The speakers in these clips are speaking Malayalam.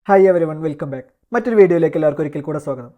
Hi everyone, welcome back. മറ്റൊരു വീഡിയോയിലേക്ക് എല്ലാവർക്കും ഒരിക്കൽ കൂടെ സ്വാഗതം.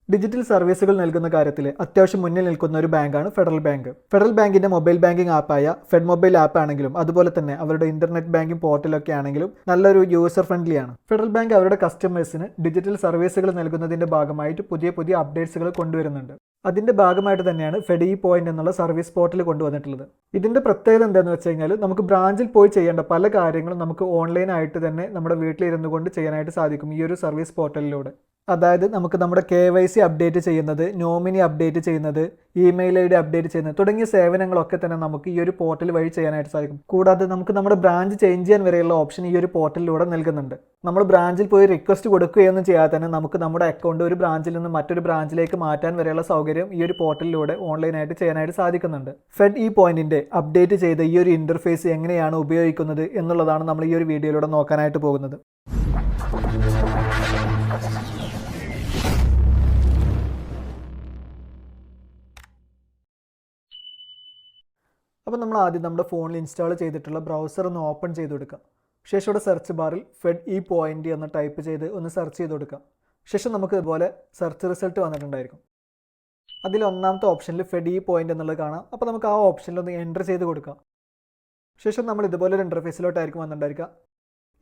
ഡിജിറ്റൽ സർവീസുകൾ നൽകുന്ന കാര്യത്തിൽ അത്യാവശ്യം മുന്നിൽ നിൽക്കുന്ന ഒരു ബാങ്കാണ് ഫെഡറൽ ബാങ്ക്. ഫെഡറൽ ബാങ്കിന്റെ മൊബൈൽ ബാങ്കിംഗ് ആപ്പായ ഫെഡ് മൊബൈൽ ആപ്പ് ആണെങ്കിലും അതുപോലെ തന്നെ അവരുടെ ഇന്റർനെറ്റ് ബാങ്കിംഗ് പോർട്ടലൊക്കെ ആണെങ്കിലും നല്ലൊരു യൂസർ ഫ്രണ്ട്ലി ആണ്. ഫെഡറൽ ബാങ്ക് അവരുടെ കസ്റ്റമേഴ്സിന് ഡിജിറ്റൽ സർവീസുകൾ നൽകുന്നതിന്റെ ഭാഗമായിട്ട് പുതിയ അപ്ഡേറ്റ്സുകൾ കൊണ്ടുവരുന്നുണ്ട്. അതിന്റെ ഭാഗമായിട്ട് തന്നെയാണ് ഫെഡ് ഇ പോയിന്റ് എന്നുള്ള സർവീസ് പോർട്ടൽ കൊണ്ടുവന്നിട്ടുള്ളത്. ഇതിന്റെ പ്രത്യേകത എന്താണെന്ന് വെച്ച് കഴിഞ്ഞാൽ നമുക്ക് ബ്രാഞ്ചിൽ പോയി ചെയ്യേണ്ട പല കാര്യങ്ങളും നമുക്ക് ഓൺലൈനായിട്ട് തന്നെ നമ്മുടെ വീട്ടിലിരുന്നു കൊണ്ട് ചെയ്യാനായിട്ട് സാധിക്കും ഈ ഒരു സർവീസ് പോർട്ടലിലൂടെ. അതായത് നമുക്ക് നമ്മുടെ KYC അപ്ഡേറ്റ് ചെയ്യുന്നത്, നോമിനി അപ്ഡേറ്റ് ചെയ്യുന്നത്, ഇമെയിൽ ID അപ്ഡേറ്റ് ചെയ്യുന്നത് തുടങ്ങിയ സേവനങ്ങളൊക്കെ തന്നെ നമുക്ക് ഈ ഒരു പോർട്ടൽ വഴി ചെയ്യാനായിട്ട് സാധിക്കും. കൂടാതെ നമുക്ക് നമ്മുടെ ബ്രാഞ്ച് ചേഞ്ച് ചെയ്യാൻ വരെയുള്ള ഓപ്ഷൻ ഈ ഒരു പോർട്ടലിലൂടെ നൽകുന്നുണ്ട്. നമ്മൾ ബ്രാഞ്ചിൽ പോയി റിക്വസ്റ്റ് കൊടുക്കുകയൊന്നും ചെയ്യാതെ തന്നെ നമുക്ക് നമ്മുടെ അക്കൗണ്ട് ഒരു ബ്രാഞ്ചിൽ നിന്ന് മറ്റൊരു ബ്രാഞ്ചിലേക്ക് മാറ്റാൻ വരെയുള്ള സൗകര്യം ഈ ഒരു പോർട്ടലിലൂടെ ഓൺലൈനായിട്ട് ചെയ്യാനായിട്ട് സാധിക്കുന്നുണ്ട്. ഫെഡ് ഇ പോയിന്റിന്റെ അപ്ഡേറ്റ് ചെയ്ത ഈ ഒരു ഇന്റർഫേസ് എങ്ങനെയാണ് ഉപയോഗിക്കുന്നത് എന്നുള്ളതാണ് നമ്മൾ ഈ ഒരു വീഡിയോയിലൂടെ നോക്കാനായിട്ട് പോകുന്നത്. അപ്പോൾ നമ്മൾ ആദ്യം നമ്മുടെ ഫോണിൽ ഇൻസ്റ്റാൾ ചെയ്തിട്ടുള്ള ബ്രൗസർ ഒന്ന് ഓപ്പൺ ചെയ്ത് കൊടുക്കാം. ശേഷം ഇവിടെ സെർച്ച് ബാറിൽ ഫെഡ് ഇ പോയിന്റ് എന്ന് ടൈപ്പ് ചെയ്ത് ഒന്ന് സെർച്ച് ചെയ്ത് കൊടുക്കാം. ശേഷം നമുക്ക് ഇതുപോലെ സെർച്ച് റിസൾട്ട് വന്നിട്ടുണ്ടായിരിക്കും. അതിൽ ഒന്നാമത്തെ ഓപ്ഷനിൽ ഫെഡ് ഇ പോയിന്റ് എന്നുള്ളത് കാണാം. അപ്പോൾ നമുക്ക് ആ ഓപ്ഷനിൽ ഒന്ന് എൻ്റർ ചെയ്ത് കൊടുക്കാം. ശേഷം നമ്മൾ ഇതുപോലെ ഒരു ഇൻ്റർഫേസിലോട്ടായിരിക്കും വന്നിട്ടുണ്ടായിരിക്കുക.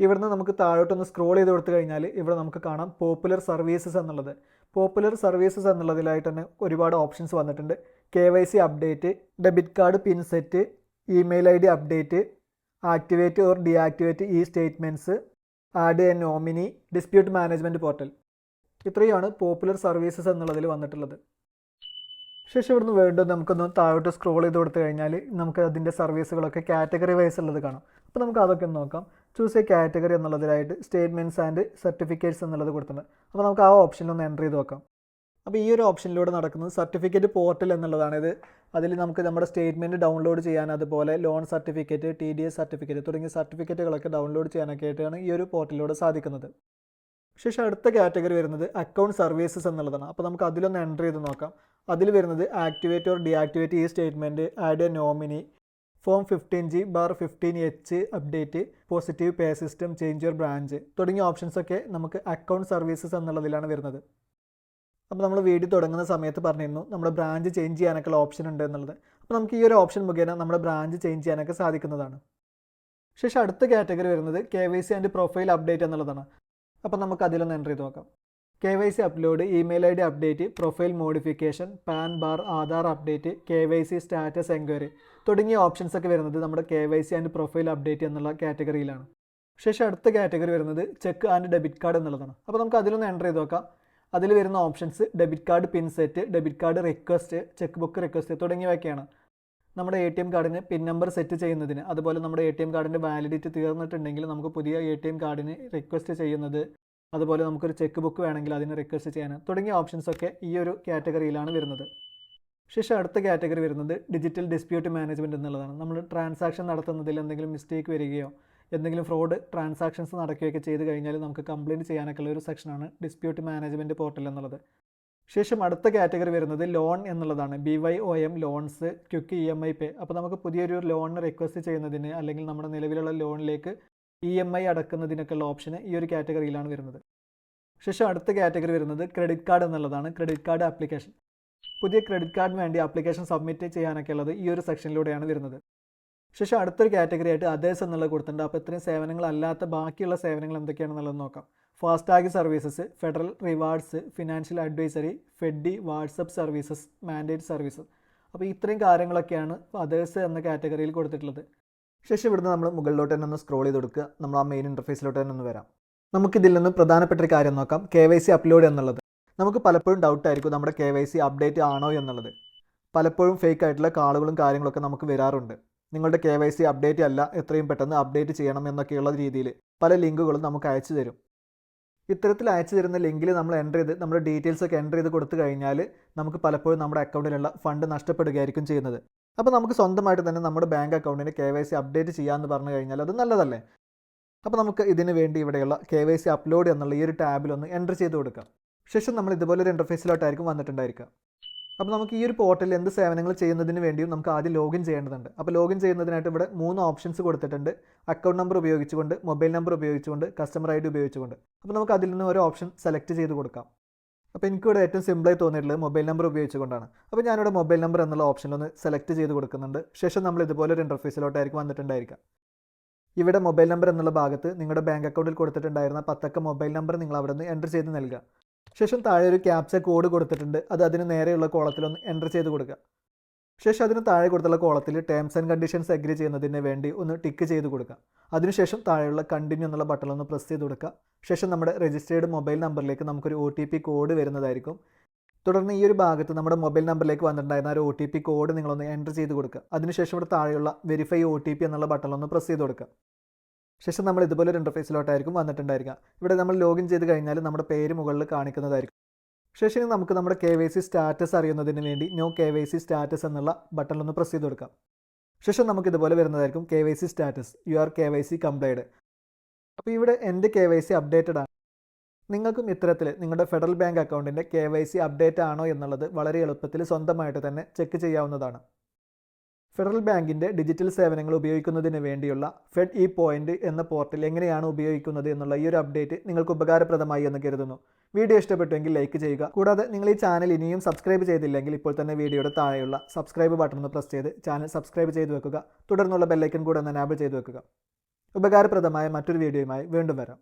ഇവിടുന്ന് നമുക്ക് താഴോട്ടൊന്ന് സ്ക്രോൾ ചെയ്ത് കൊടുത്തു കഴിഞ്ഞാൽ ഇവിടെ നമുക്ക് കാണാം പോപ്പുലർ സർവീസസ് എന്നുള്ളത്. പോപ്പുലർ സർവീസസ് എന്നുള്ളതിലായിട്ട് തന്നെ ഒരുപാട് ഓപ്ഷൻസ് വന്നിട്ടുണ്ട്. KYC update, debit card pin set, email ID update, activate or deactivate E statements, add A nominee, dispute management portal. ഇത്രയാണ് പോപ്പുലർ സർവീസസ് എന്നുള്ളതിൽ വന്നിട്ടുള്ളത്. ശേഷം ഇവിടുന്ന് വീണ്ടും നമുക്കൊന്ന് താഴോട്ട് സ്ക്രോൾ ചെയ്ത് കൊടുത്തു കഴിഞ്ഞാൽ നമുക്ക് അതിൻ്റെ സർവീസുകളൊക്കെ കാറ്റഗറി വൈസ് ഉള്ളത് കാണാം. അപ്പോൾ നമുക്ക് അതൊക്കെ ഒന്ന് നോക്കാം. ചൂസ് എ കാറ്റഗറി എന്നുള്ളതിലായിട്ട് സ്റ്റേറ്റ്മെൻറ്റ്സ് ആൻഡ് സർട്ടിഫിക്കറ്റ്സ് എന്നുള്ളത് കൊടുത്തിട്ടുണ്ട്. അപ്പോൾ നമുക്ക് ആ ഓപ്ഷനിലൊന്ന് എൻ്റർ ചെയ്ത് നോക്കാം. അപ്പോൾ ഈ ഒരു ഓപ്ഷനിലൂടെ നടക്കുന്നത് സർട്ടിഫിക്കറ്റ് പോർട്ടൽ എന്നുള്ളതാണിത്. അതിൽ നമുക്ക് നമ്മുടെ സ്റ്റേറ്റ്മെൻറ്റ് ഡൗൺലോഡ് ചെയ്യാൻ, അതുപോലെ ലോൺ സർട്ടിഫിക്കറ്റ്, TDS സർട്ടിഫിക്കറ്റ് തുടങ്ങിയ സർട്ടിഫിക്കറ്റുകളൊക്കെ ഡൗൺലോഡ് ചെയ്യാനൊക്കെ ആയിട്ടാണ് ഈ ഒരു പോർട്ടലിലൂടെ സാധിക്കുന്നത്. ശേഷം അടുത്ത കാറ്റഗറി വരുന്നത് അക്കൗണ്ട് സർവീസസ് എന്നുള്ളതാണ്. അപ്പോൾ നമുക്ക് അതിലൊന്ന് എൻ്റർ ചെയ്ത് നോക്കാം. അതിൽ വരുന്നത് ആക്ടിവേറ്റ് ഓർ ഡീആക്ടിവേറ്റ് ഈ statement, add A nominee, form 15G/15H update, positive pay system, change your branch തുടങ്ങിയ ഓപ്ഷൻസൊക്കെ നമുക്ക് അക്കൗണ്ട് സർവീസസ് എന്നുള്ളതിലാണ് വരുന്നത്. അപ്പോൾ നമ്മൾ വീഡിയോ തുടങ്ങുന്ന സമയത്ത് പറഞ്ഞിരുന്നു നമ്മുടെ ബ്രാഞ്ച് ചേഞ്ച് ചെയ്യാനൊക്കെയുള്ള ഓപ്ഷൻ ഉണ്ട് എന്നുള്ളത്. അപ്പോൾ നമുക്ക് ഈ ഒരു ഓപ്ഷൻ മുഖേന നമ്മുടെ ബ്രാഞ്ച് ചേഞ്ച് ചെയ്യാനൊക്കെ സാധിക്കുന്നതാണ്. ശേഷം അടുത്ത കാറ്റഗറി വരുന്നത് KYC ആൻഡ് പ്രൊഫൈൽ അപ്ഡേറ്റ് എന്നുള്ളതാണ്. അപ്പോൾ നമുക്ക് അതിലൊന്ന് എൻ്റർ ചെയ്ത് നോക്കാം. KYC upload, email ID update, profile modification, pan bar, Aadhaar update, KYC status enquiry തുടങ്ങിയ ഓപ്ഷൻസ് ഒക്കെ വരുന്നത് നമ്മുടെ KYC ആൻഡ് പ്രൊഫൈൽ അപ്ഡേറ്റ് എന്നുള്ള കാറ്റഗറിയിലാണ്. ശേഷം അടുത്ത കാറ്റഗറി വരുന്നത് ചെക്ക് ആൻഡ് ഡെബിറ്റ് കാർഡ് എന്നുള്ളതാണ്. അപ്പോൾ നമുക്ക് അതിലൊന്ന് എൻ്റർ ചെയ്ത് നോക്കാം. അതിൽ വരുന്ന options debit card pin set, debit card request, cheque book request തുടങ്ങിയവയൊക്കെയാണ്. നമ്മുടെ ATM കാർഡിന് പിൻ നമ്പർ സെറ്റ് ചെയ്യുന്നതിന്, അതുപോലെ നമ്മുടെ ATM കാർഡിൻ്റെ വാലിഡിറ്റി തീർന്നിട്ടുണ്ടെങ്കിൽ നമുക്ക് പുതിയ ATM കാർഡിന് റിക്വസ്റ്റ് ചെയ്യുന്നത്, അതുപോലെ നമുക്കൊരു ചെക്ക് ബുക്ക് വേണമെങ്കിൽ അതിന് റിക്വസ്റ്റ് ചെയ്യാൻ തുടങ്ങിയ ഓപ്ഷൻസൊക്കെ ഈ ഒരു കാറ്റഗറിയിലാണ് വരുന്നത്. ശേഷം അടുത്ത കാറ്റഗറി വരുന്നത് ഡിജിറ്റൽ ഡിസ്പ്യൂട്ട് മാനേജ്മെൻറ്റ് എന്നുള്ളതാണ്. നമ്മൾ ട്രാൻസാക്ഷൻ നടത്തുന്നതിൽ എന്തെങ്കിലും മിസ്റ്റേക്ക് വരികയോ എന്തെങ്കിലും ഫ്രോഡ് ട്രാൻസാക്ഷൻസ് നടക്കുകയൊക്കെ ചെയ്ത് കഴിഞ്ഞാൽ നമുക്ക് കംപ്ലയിൻറ്റ് ചെയ്യാനൊക്കെയുള്ള ഒരു സെക്ഷനാണ് ഡിസ്പ്യൂട്ട് മാനേജ്മെൻറ്റ് പോർട്ടൽ എന്നുള്ളത്. ശേഷം അടുത്ത കാറ്റഗറി വരുന്നത് ലോൺ എന്നുള്ളതാണ്. BYOM ലോൺസ്, ക്വിക്ക് EMI പേ. അപ്പോൾ നമുക്ക് പുതിയൊരു ലോണിന് റിക്വസ്റ്റ് ചെയ്യുന്നതിന് അല്ലെങ്കിൽ നമ്മുടെ നിലവിലുള്ള ലോണിലേക്ക് EMI അടക്കുന്നതിനൊക്കെയുള്ള ഓപ്ഷൻ ഈ ഒരു കാറ്റഗറിയിലാണ് വരുന്നത്. ശേഷം അടുത്ത കാറ്റഗറി വരുന്നത് ക്രെഡിറ്റ് കാർഡ് എന്നുള്ളതാണ്. Credit card application. പുതിയ ക്രെഡിറ്റ് കാർഡിന് വേണ്ടി ആപ്ലിക്കേഷൻ സബ്മിറ്റ് ചെയ്യാനൊക്കെ ഉള്ളത് ഈ ഒരു സെക്ഷനിലൂടെയാണ് വരുന്നത്. ശേഷം അടുത്തൊരു കാറ്റഗറി ആയിട്ട് അതേഴ്സ് എന്നുള്ളത് കൊടുത്തിട്ടുണ്ട്. അപ്പോൾ ഇത്രയും സേവനങ്ങളല്ലാത്ത ബാക്കിയുള്ള സേവനങ്ങൾ എന്തൊക്കെയാണെന്നുള്ളത് നോക്കാം. FASTag services, federal rewards, financial advisory, Feddy WhatsApp services, mandate services. അപ്പോൾ ഇത്രയും കാര്യങ്ങളൊക്കെയാണ് അതേഴ്സ് എന്ന കാറ്റഗറിയിൽ കൊടുത്തിട്ടുള്ളത്. ശേഷം ഇവിടുന്ന് നമ്മൾ മുകളിലോട്ട് തന്നെ ഒന്ന് സ്ക്രോൾ ചെയ്ത് കൊടുക്കുക. നമ്മൾ ആ മെയിൻ ഇൻ്റർഫേസിലോട്ട് തന്നെ ഒന്ന് വരാം. നമുക്കിതിൽ നിന്ന് പ്രധാനപ്പെട്ട ഒരു കാര്യം നോക്കാം. KYC അപ്ലോഡ് എന്നുള്ളത്. നമുക്ക് പലപ്പോഴും ഡൗട്ടായിരിക്കും നമ്മുടെ KYC അപ്ഡേറ്റ് ആണോ എന്നുള്ളത്. പലപ്പോഴും ഫേക്ക് ആയിട്ടുള്ള കാളുകളും കാര്യങ്ങളൊക്കെ നമുക്ക് വരാറുണ്ട്. നിങ്ങളുടെ KYC അപ്ഡേറ്റ് അല്ല, എത്രയും പെട്ടെന്ന് അപ്ഡേറ്റ് ചെയ്യണം എന്നൊക്കെയുള്ള രീതിയിൽ പല ലിങ്കുകളും നമുക്ക് അയച്ചു തരും. ഇത്തരത്തിൽ അയച്ചു തരുന്ന ലിങ്കിൽ നമ്മൾ എൻ്റർ ചെയ്ത് നമ്മുടെ ഡീറ്റെയിൽസ് ഒക്കെ എൻ്റർ ചെയ്ത് കൊടുത്തു കഴിഞ്ഞാൽ നമുക്ക് പലപ്പോഴും നമ്മുടെ അക്കൗണ്ടിലുള്ള ഫണ്ട് നഷ്ടപ്പെടുകയായിരിക്കും ചെയ്യുന്നത്. അപ്പോൾ നമുക്ക് സ്വന്തമായിട്ട് തന്നെ നമ്മുടെ ബാങ്ക് അക്കൗണ്ടിന് KYC അപ്ഡേറ്റ് ചെയ്യാമെന്ന് പറഞ്ഞു കഴിഞ്ഞാൽ അത് നല്ലതല്ലേ. അപ്പോൾ നമുക്ക് ഇതിന് വേണ്ടി ഇവിടെയുള്ള KYC അപ്ലോഡ് എന്നുള്ള ഈ ഒരു ടാബിലൊന്ന് എൻ്റർ ചെയ്ത് കൊടുക്കാം. ശേഷം നമ്മൾ ഇതുപോലൊരു ഇൻ്റർഫേസിലോട്ടായിരിക്കും വന്നിട്ടുണ്ടായിരിക്കുക. അപ്പോൾ നമുക്ക് ഈ ഒരു പോർട്ടലിൽ എന്ത് സേവനങ്ങൾ ചെയ്യുന്നതിന് വേണ്ടിയും നമുക്ക് ആദ്യം ലോഗിൻ ചെയ്യേണ്ടതുണ്ട്. അപ്പോൾ ലോഗിൻ ചെയ്യുന്നതിനായിട്ട് ഇവിടെ 3 ഓപ്ഷൻസ് കൊടുത്തിട്ടുണ്ട്. അക്കൗണ്ട് നമ്പർ ഉപയോഗിച്ചുകൊണ്ട്, മൊബൈൽ നമ്പർ ഉപയോഗിച്ചുകൊണ്ട്, കസ്റ്റമർ ഐ ഡി ഉപയോഗിച്ചുകൊണ്ട്. അപ്പോൾ നമുക്ക് അതിൽ നിന്ന് ഒരു ഓപ്ഷൻ സെലക്ട് ചെയ്ത് കൊടുക്കാം. അപ്പോൾ എനിക്കിവിടെ ഏറ്റവും സിമ്പിളായി തോന്നിയിട്ടുള്ളത് മൊബൈൽ നമ്പർ ഉപയോഗിച്ചുകൊണ്ടാണ്. അപ്പോൾ ഞാനിവിടെ മൊബൈൽ നമ്പർ എന്നുള്ള ഓപ്ഷനിലൊന്ന് സെലക്ട് ചെയ്ത് കൊടുക്കുന്നുണ്ട്. ശേഷം നമ്മൾ ഇതുപോലെ ഒരു ഇൻ്റർഫേസിലോട്ടായിരിക്കും വന്നിട്ടുണ്ടായിരിക്കുക. ഇവിടെ മൊബൈൽ നമ്പർ എന്നുള്ള ഭാഗത്ത് നിങ്ങളുടെ ബാങ്ക് അക്കൗണ്ടിൽ കൊടുത്തിട്ടുണ്ടായിരുന്ന 10 അക്ക മൊബൈൽ നമ്പർ നിങ്ങൾ അവിടെ നിന്ന് എൻ്റർ ചെയ്ത് നൽകുക. ശേഷം താഴെ ഒരു ക്യാപ്ച കോഡ് കൊടുത്തിട്ടുണ്ട്. അത് അതിന് നേരെയുള്ള കോളത്തിലൊന്ന് എൻ്റർ ചെയ്ത് കൊടുക്കുക. ശേഷം അതിന് താഴെ കൊടുത്തുള്ള കോളത്തിൽ ടേംസ് ആൻഡ് കണ്ടീഷൻസ് അഗ്രി ചെയ്യുന്നതിന് വേണ്ടി ഒന്ന് ടിക്ക് ചെയ്ത് കൊടുക്കുക. അതിനുശേഷം താഴെയുള്ള കണ്ടിന്യൂ എന്നുള്ള ബട്ടൺ ഒന്ന് പ്രസ് ചെയ്ത് കൊടുക്കുക. ശേഷം നമ്മുടെ രജിസ്റ്റേർഡ് മൊബൈൽ നമ്പറിലേക്ക് നമുക്കൊരു OTP കോഡ് വരുന്നതായിരിക്കും. തുടർന്ന് ഈ ഒരു ഭാഗത്ത് നമ്മുടെ മൊബൈൽ നമ്പറിലേക്ക് വന്നിട്ടുണ്ടായിരുന്ന ഒരു OTP കോഡ് നിങ്ങളൊന്ന് എൻ്റർ ചെയ്ത് കൊടുക്കുക. അതിനുശേഷം ഇവിടെ താഴെയുള്ള വെരിഫൈ OTP എന്നുള്ള ബട്ടൺ ഒന്ന് പ്രസ് ചെയ്ത് കൊടുക്കുക. ശേഷം നമ്മൾ ഇതുപോലെ ഒരു ഇൻ്റർഫേസിലോട്ടായിരിക്കും വന്നിട്ടുണ്ടായിരിക്കുക. ഇവിടെ നമ്മൾ ലോഗിൻ ചെയ്ത് കഴിഞ്ഞാൽ നമ്മുടെ പേര് മുകളിൽ കാണിക്കുന്നതായിരിക്കും. ശേഷം നമുക്ക് നമ്മുടെ KYC സ്റ്റാറ്റസ് അറിയുന്നതിന് വേണ്ടി നോ KYC സ്റ്റാറ്റസ് എന്നുള്ള ബട്ടണിലൊന്ന് പ്രസ് ചെയ്ത് കൊടുക്കാം. ശേഷം നമുക്ക് ഇതുപോലെ വരുന്നതായിരിക്കും KYC സ്റ്റാറ്റസ് KYC കംപ്ലൈഡ്. അപ്പോൾ ഇവിടെ എൻ്റെ KYC അപ്ഡേറ്റഡ് ആണ്. നിങ്ങൾക്കും ഇത്തരത്തിൽ നിങ്ങളുടെ ഫെഡറൽ ബാങ്ക് അക്കൗണ്ടിൻ്റെ KYC അപ്ഡേറ്റ് ആണോ എന്നുള്ളത് വളരെ എളുപ്പത്തിൽ സ്വന്തമായിട്ട് തന്നെ ചെക്ക് ചെയ്യാവുന്നതാണ്. ഫെഡറൽ ബാങ്കിൻ്റെ ഡിജിറ്റൽ സേവനങ്ങൾ ഉപയോഗിക്കുന്നതിന് വേണ്ടിയുള്ള ഫെഡ് ഇ പോയിൻ്റ് എന്ന പോർട്ടൽ എങ്ങനെയാണ് ഉപയോഗിക്കുന്നത് എന്നുള്ള ഈ ഒരു അപ്ഡേറ്റ് നിങ്ങൾക്ക് ഉപകാരപ്രദമായി എന്ന് കരുതുന്നു. വീഡിയോ ഇഷ്ടപ്പെട്ടുവെങ്കിൽ ലൈക്ക് ചെയ്യുക. കൂടാതെ നിങ്ങൾ ഈ ചാനൽ ഇനിയും സബ്സ്ക്രൈബ് ചെയ്തില്ലെങ്കിൽ ഇപ്പോൾ തന്നെ വീഡിയോയുടെ താഴെയുള്ള സബ്സ്ക്രൈബ് ബട്ടൺ ഒന്ന് പ്രസ് ചെയ്ത് ചാനൽ സബ്സ്ക്രൈബ് ചെയ്ത് വെക്കുക. തുടർന്നുള്ള ബെല്ലൈക്കൺ കൂടെ ഒന്ന് എനാബിൾ ചെയ്ത് വെക്കുക. ഉപകാരപ്രദമായ മറ്റൊരു വീഡിയോയുമായി വീണ്ടും വരാം.